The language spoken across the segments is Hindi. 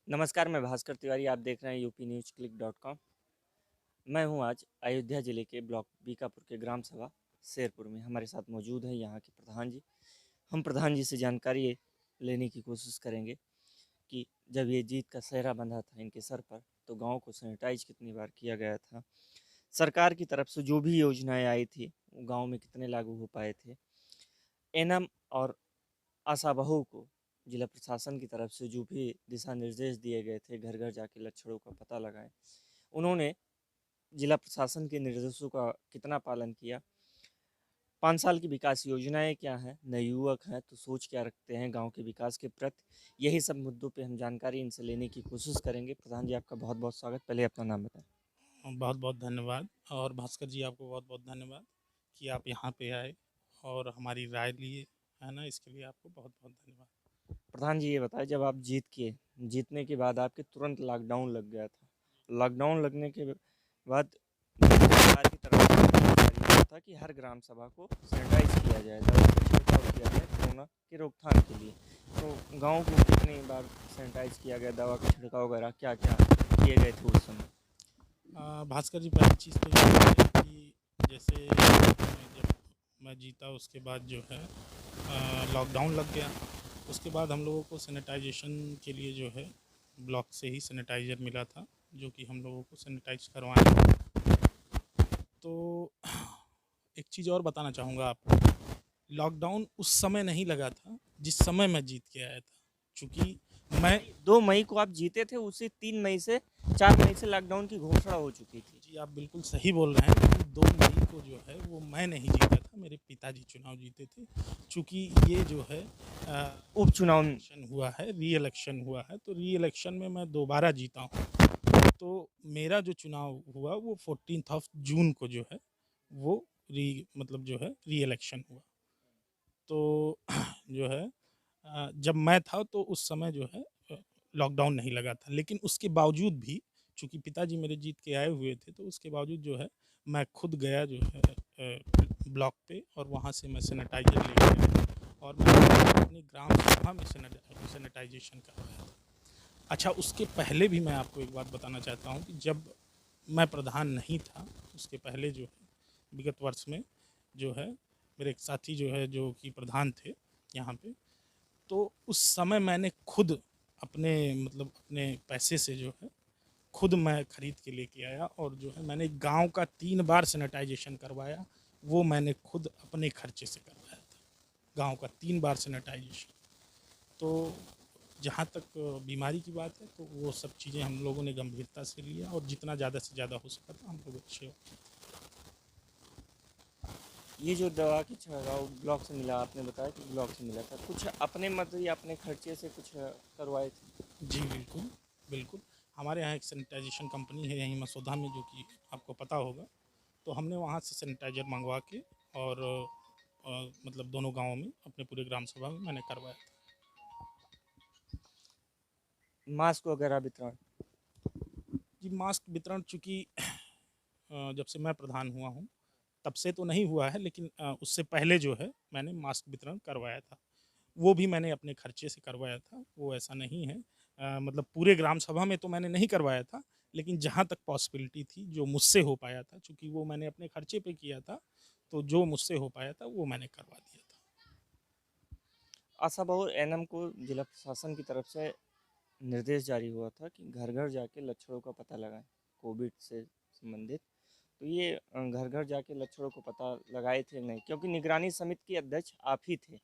नमस्कार, मैं भास्कर तिवारी। आप देख रहे हैं यूपीन्यूज़क्लिक.com। मैं हूं आज अयोध्या ज़िले के ब्लॉक बीकापुर के ग्राम सभा शेरपुर में। हमारे साथ मौजूद है यहाँ के प्रधान जी। हम प्रधान जी से जानकारी लेने की कोशिश करेंगे कि जब ये जीत का सेहरा बंधा था इनके सर पर, तो गांव को सैनिटाइज कितनी बार किया गया था, सरकार की तरफ से जो भी योजनाएं आई थी वो गाँव में कितने लागू हो पाए थे, एनम और आशा बहू को जिला प्रशासन की तरफ से जो भी दिशा निर्देश दिए गए थे, घर घर जाके लक्षणों का पता लगाएं, उन्होंने जिला प्रशासन के निर्देशों का कितना पालन किया, 5 साल की विकास योजनाएं क्या हैं, नए युवक हैं तो सोच क्या रखते हैं गांव के विकास के प्रति, यही सब मुद्दों पे हम जानकारी इनसे लेने की कोशिश करेंगे। प्रधान जी, आपका बहुत बहुत स्वागत। पहले अपना नाम बताएं। बहुत बहुत धन्यवाद। और भास्कर जी, आपको बहुत बहुत धन्यवाद कि आप यहाँ पे आए और हमारी राय लिए, है ना। इसके लिए आपको बहुत बहुत धन्यवाद। प्रधान जी, ये बताएं, जब आप जीतने के बाद आपके तुरंत लॉकडाउन लग गया था। लॉकडाउन लगने के बाद सरकार की तरफ से जारी हुआ था कि हर ग्राम सभा को सैनिटाइज किया जाए, दवा का छिड़काव किया जाए कोरोना की रोकथाम के लिए। तो गांव को कितनी बार सैनिटाइज किया गया, दवा का छिड़काव वगैरह क्या क्या किए गए थे उस समय? भास्कर जी, पहली चीज़ तो ये है कि जैसे जब मैं जीता उसके बाद जो है लॉकडाउन लग गया। उसके बाद हम लोगों को सैनिटाइजेशन के लिए जो है ब्लॉक से ही सैनिटाइज़र मिला था, जो कि हम लोगों को सैनिटाइज करवाएं। तो एक चीज़ और बताना चाहूँगा आपको, लॉकडाउन उस समय नहीं लगा था जिस समय मैं जीत के आया था, चूँकि मैं 2 मई को आप जीते थे, उसी 3 मई से 4 मई से लॉकडाउन की घोषणा हो चुकी थी। जी, आप बिल्कुल सही बोल रहे हैं, लेकिन 2 मई को जो है वो मैं नहीं जीता था, मेरे पिताजी चुनाव जीते थे। चूँकि ये जो है उपचुनाव में इलेक्शन हुआ है, री-इलेक्शन हुआ है, तो री-इलेक्शन में मैं दोबारा जीता हूँ। तो मेरा जो चुनाव हुआ वो 14th ऑफ जून को जो है वो मतलब जो है री-इलेक्शन हुआ। तो जो है जब मैं था तो उस समय जो है लॉकडाउन नहीं लगा था, लेकिन उसके बावजूद भी चूँकि पिताजी मेरे जीत के आए हुए थे, तो उसके बावजूद जो है मैं खुद गया जो है ब्लॉक पे, और वहाँ से मैं सैनिटाइज़र लेके आया और मैं अपनी ग्राम सभा में सैनिटाइजेशन करवाया था। अच्छा, उसके पहले भी मैं आपको एक बात बताना चाहता हूँ कि जब मैं प्रधान नहीं था, उसके पहले जो है विगत वर्ष में जो है मेरे एक साथी जो है जो कि प्रधान थे यहाँ पे, तो उस समय मैंने खुद अपने मतलब अपने पैसे से जो है खुद मैं खरीद के लेके आया, और जो है मैंने गांव का 3 बार सैनिटाइजेशन करवाया। वो मैंने खुद अपने खर्चे से करवाया था, गांव का 3 बार सैनिटाइजेशन। तो जहाँ तक बीमारी की बात है, तो वो सब चीज़ें हम लोगों ने गंभीरता से लिया और जितना ज़्यादा से ज़्यादा हो सका था हम लोग अच्छे। ये जो दवा की छिड़काव ब्लॉक से मिला, आपने बताया कि ब्लॉक से मिला था, कुछ अपने मत या अपने खर्चे से कुछ करवाए थे? जी बिल्कुल, बिल्कुल। हमारे यहाँ एक सैनिटाइजेशन कंपनी है यहीं मसौदा में, जो कि आपको पता होगा। तो हमने वहाँ से सैनिटाइज़र मँगवा के और मतलब दोनों गाँवों में अपने पूरे ग्राम सभा में मैंने करवाया था। मास्क वगैरह वितरण? जी, मास्क वितरण चूँकि जब से मैं प्रधान हुआ हूँ, तब से तो नहीं हुआ है, लेकिन उससे पहले जो है मैंने मास्क वितरण करवाया था। वो भी मैंने अपने खर्चे से करवाया था, वो ऐसा नहीं है। मतलब पूरे ग्राम सभा में तो मैंने नहीं करवाया था, लेकिन जहाँ तक पॉसिबिलिटी थी, जो मुझसे हो पाया था, चूँकि वो मैंने अपने खर्चे पे किया था, तो जो मुझसे हो पाया था वो मैंने करवा दिया था। आशा बहु एनएम को जिला प्रशासन की तरफ से निर्देश जारी हुआ था कि घर घर जाके लक्षणों का पता लगाएं कोविड से संबंधित। तो ये घर घर जाके लक्षणों को पता लगाए थे नहीं, क्योंकि निगरानी समिति के अध्यक्ष आप ही थे।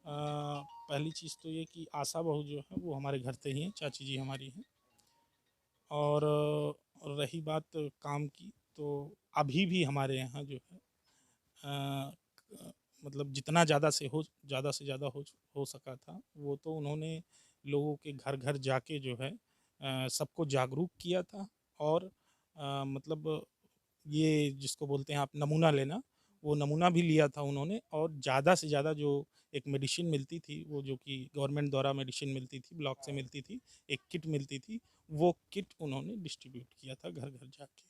पहली चीज़ तो ये कि आशा बहू जो है वो हमारे घर से ही हैं, चाची जी हमारी हैं। और रही बात काम की, तो अभी भी हमारे यहाँ जो है अ, मतलब जितना ज़्यादा से ज़्यादा हो सका था, वो तो उन्होंने लोगों के घर घर जाके जो है सबको जागरूक किया था। और मतलब ये जिसको बोलते हैं आप नमूना लेना, वो नमूना भी लिया था उन्होंने। और ज़्यादा से ज़्यादा जो एक मेडिसिन मिलती थी, वो जो कि गवर्नमेंट द्वारा मेडिसिन मिलती थी, ब्लॉक से मिलती थी, एक किट मिलती थी, वो किट उन्होंने डिस्ट्रीब्यूट किया था घर-घर जाके।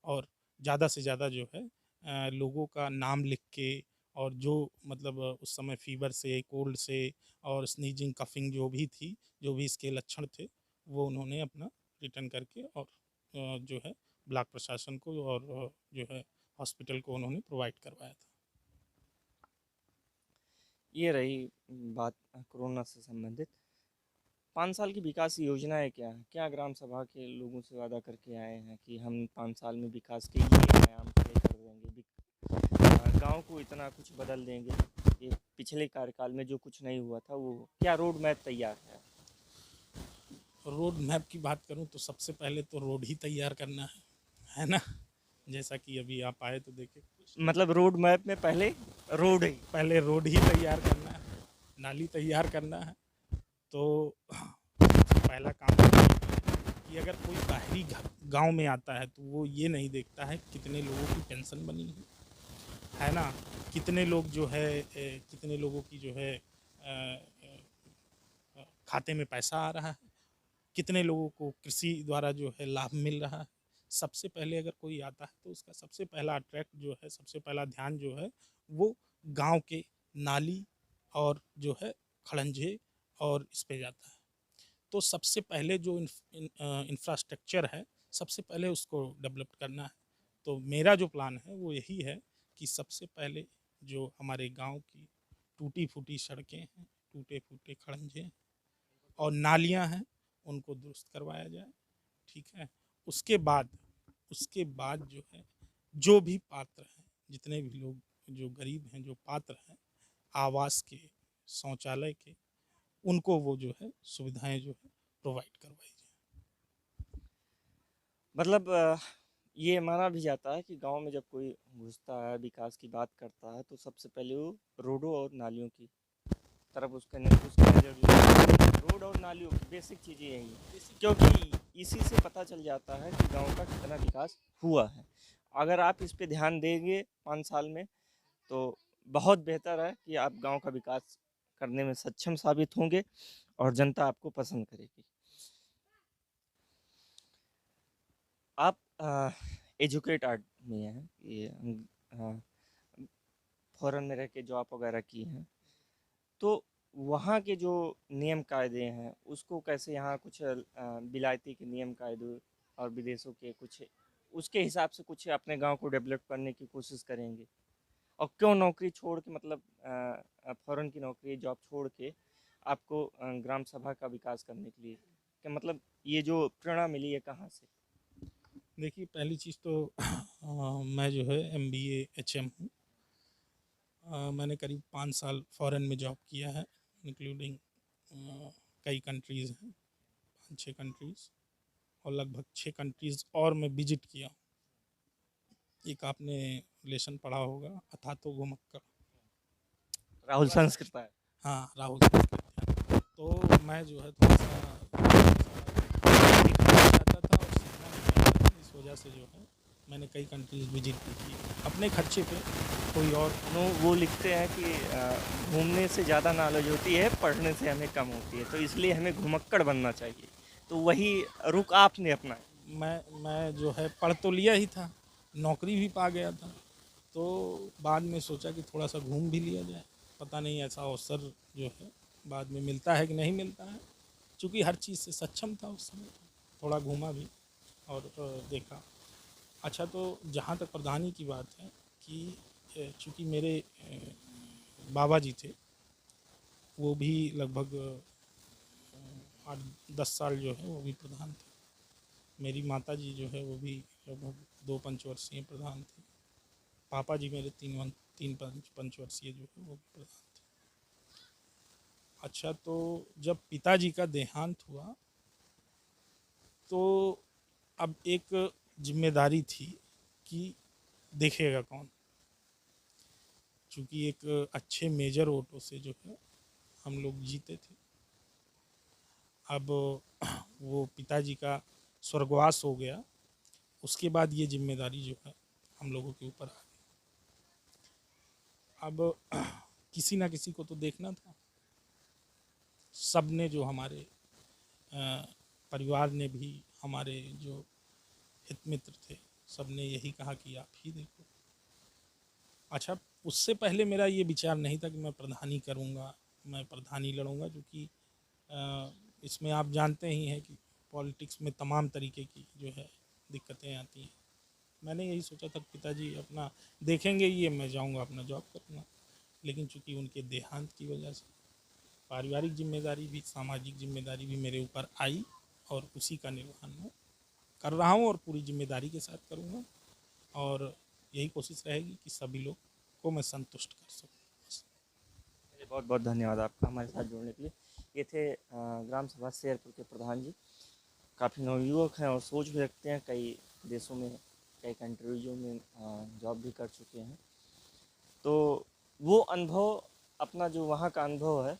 और ज़्यादा से ज़्यादा जो है लोगों का नाम लिख के और जो मतलब उस समय फ़ीवर से, कोल्ड से और स्नीजिंग, कफिंग जो भी थी, जो भी इसके लक्षण थे, वो उन्होंने अपना रिटर्न करके और जो है ब्लॉक प्रशासन को और जो है हॉस्पिटल को उन्होंने प्रोवाइड करवाया था। ये रही बात कोरोना से संबंधित। 5 साल की विकास योजनाएँ क्या हैं? क्या ग्राम सभा के लोगों से वादा करके आए हैं कि हम 5 साल में विकास के ये आयाम तय कर देंगे, गाँव को इतना कुछ बदल देंगे। ये पिछले कार्यकाल में जो कुछ नहीं हुआ था, वो क्या रोड मैप तैयार है? रोड मैप की बात करूँ तो सबसे पहले तो रोड ही तैयार करना है ना? जैसा कि अभी आप आए तो देखे, मतलब रोड मैप में पहले रोड ही। पहले रोड ही तैयार करना है, नाली तैयार करना है। तो सबसे पहला काम तो ये है कि अगर कोई बाहरी गांव में आता है तो वो ये नहीं देखता है कितने लोगों की पेंशन बनी है ना? कितने लोग जो है कितने लोगों की जो है खाते में पैसा आ रहा है, कितने लोगों को कृषि द्वारा जो है लाभ मिल रहा है। सबसे पहले अगर कोई आता है तो उसका सबसे पहला अट्रैक्ट जो है, सबसे पहला ध्यान जो है वो गांव के नाली और जो है खड़ंजे और इस पे जाता है। तो सबसे पहले जो इंफ्रास्ट्रक्चर है, सबसे पहले उसको डेवलप करना है। तो मेरा जो प्लान है वो यही है कि सबसे पहले जो हमारे गांव की टूटी फूटी सड़कें हैं, टूटे फूटे खड़ंजे हैं और नालियां हैं, उनको दुरुस्त करवाया जाए। ठीक है। उसके बाद उसके बाद जो है, जो भी पात्र हैं, जितने भी लोग जो गरीब हैं, जो पात्र हैं आवास के, शौचालय के, उनको वो जो है सुविधाएं जो है प्रोवाइड करवाई जाए। मतलब ये माना भी जाता है कि गांव में जब कोई घुसता है, विकास की बात करता है, तो सबसे पहले वो रोडों और नालियों की तरफ उसकी नज़र जो है, रोड और नालियों की बेसिक चीज़ें यही हैं, क्योंकि इसी से पता चल जाता है कि गांव का कितना विकास हुआ है। अगर आप इस पे ध्यान देंगे 5 साल में, तो बहुत बेहतर है कि आप गांव का विकास करने में सक्षम साबित होंगे और जनता आपको पसंद करेगी। आप एजुकेट आदमी हैं, ये फॉरेन में रह के जॉब वगैरह की हैं, तो वहाँ के जो नियम कायदे हैं उसको कैसे यहाँ कुछ विलायती के नियम कायदे और विदेशों के कुछ उसके हिसाब से कुछ अपने गांव को डेवलप करने की कोशिश करेंगे? और क्यों नौकरी छोड़ के, मतलब फॉरेन की नौकरी जॉब छोड़ के आपको ग्राम सभा का विकास करने के लिए, कि मतलब ये जो प्रेरणा मिली है कहाँ से? देखिए, पहली चीज़ तो मैं जो है MBA HM हूँ। मैंने करीब 5 साल फ़ॉरेन में जॉब किया है, इंक्लूडिंग कई कंट्रीज़ हैं, 5-6 कंट्रीज़, और लगभग 6 कंट्रीज़ और मैं विजिट किया हूँ। एक आपने रिलेशन पढ़ा होगा, अथातो गोमक्का। राहुल थोड़ा सा, संस्कृत है। हाँ, राहुल सांस्कृत्यायन। तो मैं जो है थोड़ा-सा सीखना चाहता था और सीखना भी चाहता था, इस वजह से जो है मैंने कई कंट्रीज़ विजिट भी की अपने खर्चे पे। कोई और वो लिखते हैं कि घूमने से ज़्यादा नॉलेज होती है, पढ़ने से हमें कम होती है, तो इसलिए हमें घुमक्कड़ बनना चाहिए। तो वही रुख आपने अपनाया। मैं जो है पढ़ तो लिया ही था, नौकरी भी पा गया था, तो बाद में सोचा कि थोड़ा सा घूम भी लिया जाए। पता नहीं ऐसा अवसर जो है बाद में मिलता है कि नहीं मिलता है। चूँकि हर चीज़ से सक्षम था उस समय, थोड़ा घूमा भी और देखा। अच्छा, तो जहाँ तक प्रधानी की बात है कि चूँकि मेरे बाबा जी थे, वो भी लगभग 8-10 साल जो है वो भी प्रधान थे। मेरी माता जी जो है वो भी लगभग 2 पंचवर्षीय प्रधान थे। पापा जी मेरे 3 पंचवर्षीय जो है वो भी प्रधान थे। अच्छा, तो जब पिताजी का देहांत हुआ तो अब एक जिम्मेदारी थी कि देखेगा कौन। चूँकि एक अच्छे मेजर वोटों से जो है हम लोग जीते थे। अब वो पिताजी का स्वर्गवास हो गया, उसके बाद ये जिम्मेदारी जो है हम लोगों के ऊपर आ गई। अब किसी ना किसी को तो देखना था। सब ने जो हमारे परिवार ने भी, हमारे जो हित मित्र थे, सब ने यही कहा कि आप ही देखो। अच्छा, उससे पहले मेरा ये विचार नहीं था कि मैं प्रधानी करूँगा, मैं प्रधानी लड़ूंगा, क्योंकि इसमें आप जानते ही हैं कि पॉलिटिक्स में तमाम तरीके की जो है दिक्कतें आती हैं। मैंने यही सोचा था पिताजी अपना देखेंगे, ये मैं जाऊंगा अपना जॉब करूंगा, लेकिन चूंकि उनके देहांत की वजह से पारिवारिक जिम्मेदारी भी, सामाजिक जिम्मेदारी भी मेरे ऊपर आई, और उसी का निर्वहन मैं कर रहा हूँ और पूरी जिम्मेदारी के साथ करूँगा, और यही कोशिश रहेगी कि सभी लोग को मैं संतुष्ट कर सकूँ। चलिए, बहुत बहुत धन्यवाद आपका हमारे साथ जुड़ने के लिए। ये थे ग्राम सभा शेरपुर के प्रधान जी। काफ़ी नवयुवक हैं और सोच भी रखते हैं, कई देशों में, कई कंट्रीजों में जॉब भी कर चुके हैं। तो वो अनुभव, अपना जो वहाँ का अनुभव है,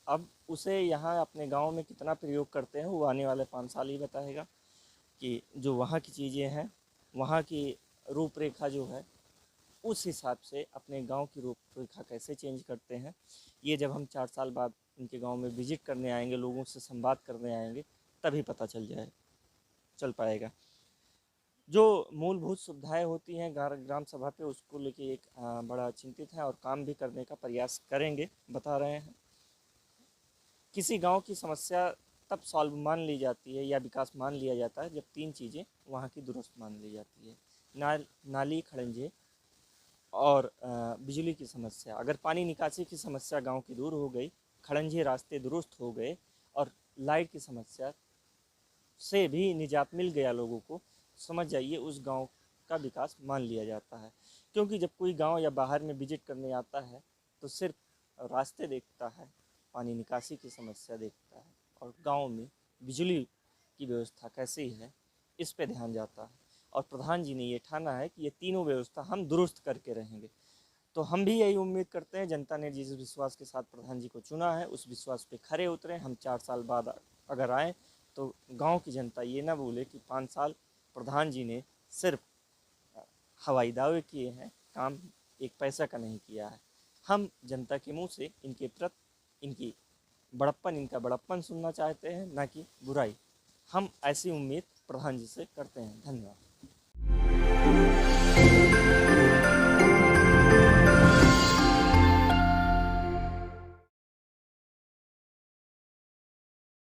अब उसे यहाँ अपने गांव में कितना प्रयोग करते हैं वो आने वाले 5 साल ही बताएगा कि जो वहाँ की चीज़ें हैं, वहाँ की रूपरेखा जो है, उस हिसाब से अपने गांव की रूपरेखा कैसे चेंज करते हैं। ये जब हम 4 साल बाद उनके गांव में विजिट करने आएंगे, लोगों से संवाद करने आएंगे, तभी पता चल पाएगा। जो मूलभूत सुविधाएं होती हैं ग्राम सभा पे, उसको लेके एक बड़ा चिंतित है और काम भी करने का प्रयास करेंगे, बता रहे हैं। किसी गांव की समस्या तब सॉल्व मान ली जाती है या विकास मान लिया जाता है जब 3 चीज़ें वहाँ की दुरुस्त मान ली जाती है। नाली खड़ंजे और बिजली की समस्या। अगर पानी निकासी की समस्या गांव की दूर हो गई, खड़ंजे रास्ते दुरुस्त हो गए और लाइट की समस्या से भी निजात मिल गया लोगों को, समझ जाइए उस गांव का विकास मान लिया जाता है। क्योंकि जब कोई गांव या बाहर में विजिट करने आता है तो सिर्फ रास्ते देखता है, पानी निकासी की समस्या देखता है और गांव में बिजली की व्यवस्था कैसी है, इस पे ध्यान जाता है। और प्रधान जी ने ये ठाना है कि ये तीनों व्यवस्था हम दुरुस्त करके रहेंगे। तो हम भी यही उम्मीद करते हैं, जनता ने जिस विश्वास के साथ प्रधान जी को चुना है उस विश्वास पे खरे उतरें। हम 4 साल बाद अगर आए तो गांव की जनता ये ना बोले कि 5 साल प्रधान जी ने सिर्फ हवाई दावे किए हैं, काम एक पैसा का नहीं किया है। हम जनता के मुंह से इनके प्रति, इनका बड़प्पन सुनना चाहते हैं, ना कि बुराई। हम ऐसी उम्मीद प्रधान जी से करते हैं। धन्यवाद।